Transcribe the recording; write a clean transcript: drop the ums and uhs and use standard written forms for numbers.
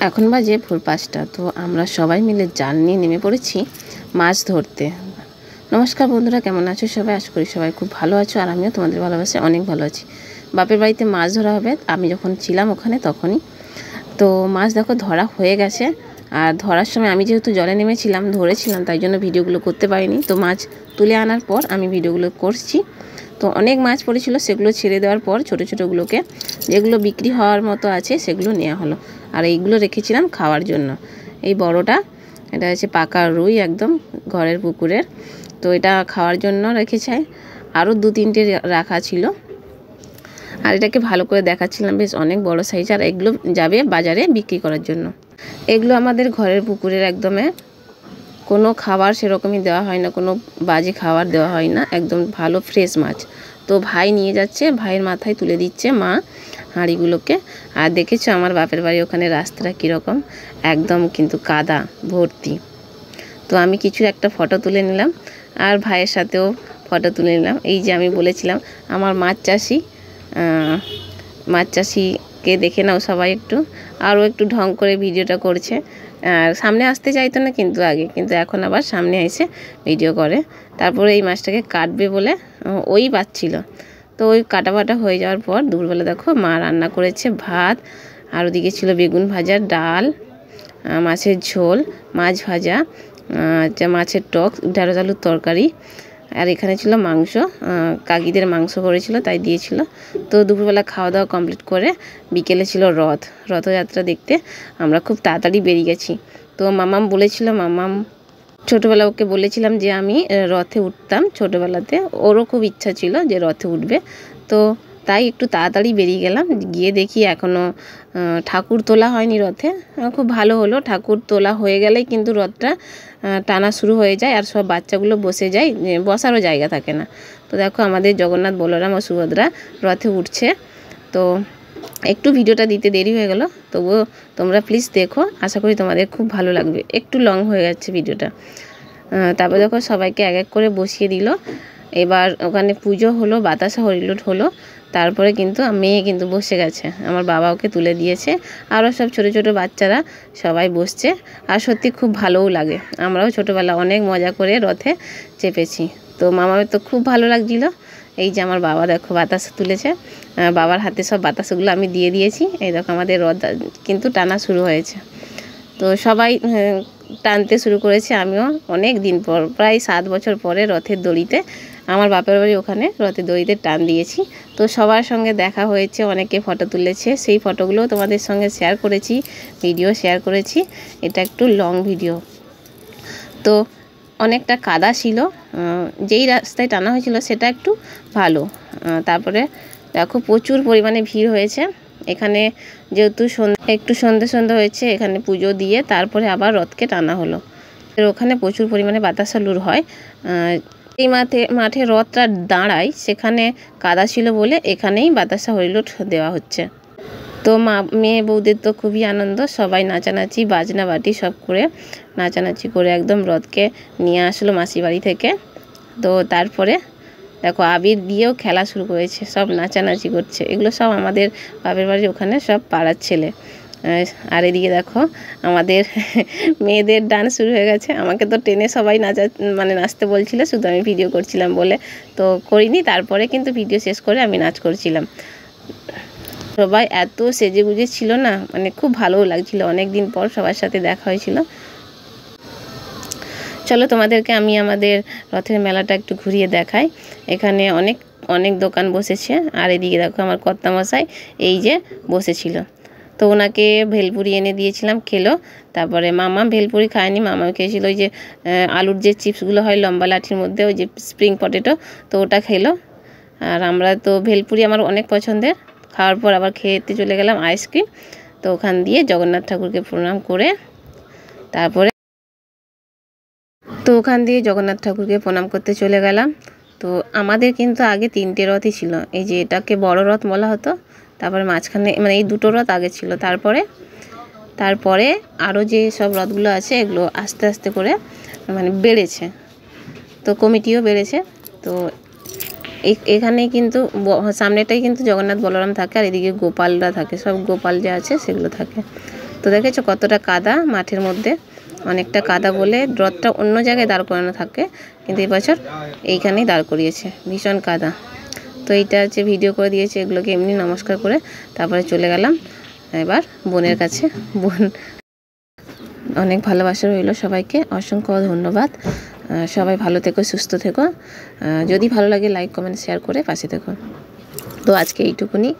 এখন বাজে ভোর 5টা। তো আমরা সবাই মিলে জাল নিয়ে নেমে পড়েছি মাছ ধরতে। নমস্কার বন্ধুরা, কেমন আছো সবাই? আশা করি সবাই খুব ভালো আছো, আর আমিও তোমাদের ভালোবাসে অনেক ভালো আছি। বাপের বাড়িতে মাছ ধরা হবে, আমি যখন ছিলাম ওখানে তখনই। তো মাছ দেখো ধরা হয়ে গেছে, আর ধরার সময় আমি যেহেতু জলে নেমেছিলাম, ধরেছিলাম, তাই জন্য ভিডিওগুলো করতে পারিনি। তো মাছ তুলে আনার পর আমি ভিডিওগুলো করছি। তো অনেক মাছ পড়েছিল, সেগুলো ছেড়ে দেওয়ার পর ছোটো ছোটোগুলোকে যেগুলো বিক্রি হওয়ার মতো আছে সেগুলো নেওয়া হলো, আর এইগুলো রেখেছিলাম খাওয়ার জন্য। এই বড়টা, এটা হচ্ছে পাকা রুই, একদম ঘরের পুকুরের। তো এটা খাওয়ার জন্য রেখেছে, আরও 2-3টে রাখা ছিল। আর এটাকে ভালো করে দেখাচ্ছিলাম, বেশ অনেক বড় সাইজ। আর এগুলো যাবে বাজারে বিক্রি করার জন্য। এগুলো আমাদের ঘরের পুকুরের একদমে, কোনো খাবার সেরকমই দেওয়া হয় না, কোনো বাজে খাবার দেওয়া হয় না, একদম ভালো ফ্রেশ মাছ। তো ভাই নিয়ে যাচ্ছে, ভাইয়ের মাথায় তুলে দিচ্ছে মা হাঁড়িগুলোকে। আর দেখেছো আমার বাপের বাড়ি ওখানে রাস্তাটা কীরকম, একদম কিন্তু কাদা ভর্তি। তো আমি কিছু একটা ফটো তুলে নিলাম, আর ভাইয়ের সাথেও ফটো তুলে নিলাম। এই যে আমি বলেছিলাম আমার মাছ চাষিকে দেখে নাও সবাই একটু, আরও একটু ঢং করে ভিডিওটা করছে। আর সামনে আসতে চাইতো না কিন্তু আগে, কিন্তু এখন আবার সামনে এসে ভিডিও করে। তারপরে এই মাছটাকে কাটবে বলে ওই বাচ্ছিল। তো ওই কাটা হয়ে যাওয়ার পর দুপুরবেলা দেখো মা রান্না করেছে ভাত, আর ওদিকে ছিল বেগুন ভাজা, ডাল, মাছের ঝোল, মাছ ভাজা, মাছের টক, ঢেঁড়স আলুর তরকারি। আর এখানে ছিল মাংস, কাকিদের মাংস করেছিল তাই দিয়েছিল। তো দুপুরবেলা খাওয়া দাওয়া কমপ্লিট করে বিকেলে ছিল রথযাত্রা দেখতে। আমরা খুব তাড়াতাড়ি বেরিয়ে গেছি। তো মামাম বলেছিল, ছোটোবেলা ওকে বলেছিলাম যে আমি রথে উঠতাম ছোটোবেলাতে, ওরও খুব ইচ্ছা ছিল যে রথে উঠবে। তো তাই একটু তাড়াতাড়ি বেরিয়ে গেলাম। গিয়ে দেখি এখনও ঠাকুর তোলা হয়নি রথে। খুব ভালো হলো, ঠাকুর তোলা হয়ে গেলেই কিন্তু রথটা টানা শুরু হয়ে যায়, আর সব বাচ্চাগুলো বসে যায়, বসারও জায়গা থাকে না। তো দেখো আমাদের জগন্নাথ, বলরাম ও সুভদ্রা রথে উঠছে। তো একটু ভিডিওটা দিতে দেরি হয়ে গেল, তবুও তোমরা প্লিজ দেখো, আশা করি তোমাদের খুব ভালো লাগবে। একটু লং হয়ে যাচ্ছে ভিডিওটা। তারপর দেখো সবাইকে এক এক করে বসিয়ে দিল। এবার ওখানে পুজো হলো, বাতাসা হরিলুট হলো। তারপরে কিন্তু মেয়ে কিন্তু বসে গেছে, আমার বাবা ওকে তুলে দিয়েছে। আরও সব ছোটো ছোটো বাচ্চারা সবাই বসছে, আর সত্যি খুব ভালোও লাগে। আমরাও ছোটোবেলা অনেক মজা করে রথে চেপেছি। তো মামার তো খুব ভালো লাগছিলো। এই যে আমার বাবা দেখো বাতাসা তুলেছে, বাবার হাতে সব বাতাসাগুলো আমি দিয়ে দিয়েছি। এই দেখো আমাদের রথ কিন্তু টানা শুরু হয়েছে। তো সবাই টানতে শুরু করেছে, আমিও অনেক দিন পর, প্রায় 7 বছর পরে রথের দড়িতে, আমার বাপের বাড়ি ওখানে রথের দড়িতে টান দিয়েছি। তো সবার সঙ্গে দেখা হয়েছে, অনেকে ফটো তুলেছে, সেই ফটোগুলো তোমাদের সঙ্গে শেয়ার করেছি, ভিডিও শেয়ার করেছি। এটা একটু লং ভিডিও। তো অনেকটা কাদা ছিল, যেই রাস্তায় টানা হয়েছিল সেটা একটু ভালো। তারপরে দেখো প্রচুর পরিমাণে ভিড় হয়েছে এখানে, যেহেতু একটু সন্ধে হয়েছে, এখানে পুজো দিয়ে তারপরে আবার রথকে টানা হলো। ওখানে প্রচুর পরিমাণে বাতাসা লুর হয়। এই মাঠে রথটা দাঁড়ায়, সেখানে কাদা ছিল বলে এখানেই বাতাসা হরিলুট দেওয়া হচ্ছে। তো মেয়ে বউদের তো খুবই আনন্দ, সবাই নাচানাচি বাজনা বাটি সব করে নাচানাচি করে একদম রথকে নিয়ে আসলো মাসি বাড়ি থেকে। তো তারপরে দেখো আবির দিয়েও খেলা শুরু করেছে, সব নাচানাচি করছে। এগুলো সব আমাদের বাপের বাড়ির ওখানে সব পাড়ার ছেলে। আর এদিকে দেখো আমাদের মেয়েদের ডান্স শুরু হয়ে গেছে। আমাকে তো টেনে সবাই নাচতে বলছিল, শুধু আমি ভিডিও করছিলাম বলে তো করিনি। তারপরে কিন্তু ভিডিও শেষ করে আমি নাচ করছিলাম। সবাই এত সেজে গুজে ছিল না, খুব ভালোও লাগছিল, অনেক দিন পর সবার সাথে দেখা হয়েছিল। চলো তোমাদেরকে আমি আমাদের রথের মেলাটা একটু ঘুরিয়ে দেখাই। এখানে অনেক দোকান বসেছে। আর এদিকে দেখো আমার কর্তামশাই এই যে বসেছিল, তো ওনাকে ভেলপুরি এনে দিয়েছিলাম, খেলো। তারপরে মামা ভেলপুরি খায়নি, মামা খেয়েছিল ওই যে আলুর যে চিপসগুলো হয় লম্বা লাঠির মধ্যে, ওই যে স্প্রিং পটেটো, তো ওটা খেলো। আর আমরা তো ভেলপুরি আমার অনেক পছন্দের। খাওয়ার পর আবার খেতে চলে গেলাম আইসক্রিম। তো ওখান দিয়ে জগন্নাথ ঠাকুরকে প্রণাম করে জগন্নাথ ঠাকুরকে প্রণাম করতে চলে গেলাম। তো আমাদের কিন্তু আগে 3টে রথই ছিল। এই যে এটাকে বড় রথ বলা হতো, তারপরে মাঝখানে এই 2টো রথ আগে ছিল। তারপরে আরও যে সব রথগুলো আছে এগুলো আস্তে আস্তে করে বেড়েছে, তো কমিটিও বেড়েছে। তো এখানেই কিন্তু সামনেটাই কিন্তু জগন্নাথ বলরাম থাকে, আর এদিকে গোপালরা থাকে, সব গোপাল যা আছে সেগুলো থাকে। তো দেখেছো কতটা কাদা মাঠের মধ্যে, অনেকটা কাদা বলে রথটা অন্য জায়গায় দাঁড় করানো থাকে, কিন্তু এবছর এইখানেই দাঁড় করিয়েছে। ভীষণ কাদা। তো এইটা হচ্ছে ভিডিও করে দিয়েছে, এগুলোকে এমনি নমস্কার করে তারপরে চলে গেলাম এবার বোনের কাছে। বোন অনেক ভালোবাসা রইল সবাইকে, অসংখ্য ধন্যবাদ। সবাই ভালো থেকো, সুস্থ থেকো। যদি ভালো লাগে লাইক কমেন্ট শেয়ার করে পাশে থেকো। তো আজকে এইটুকুনি।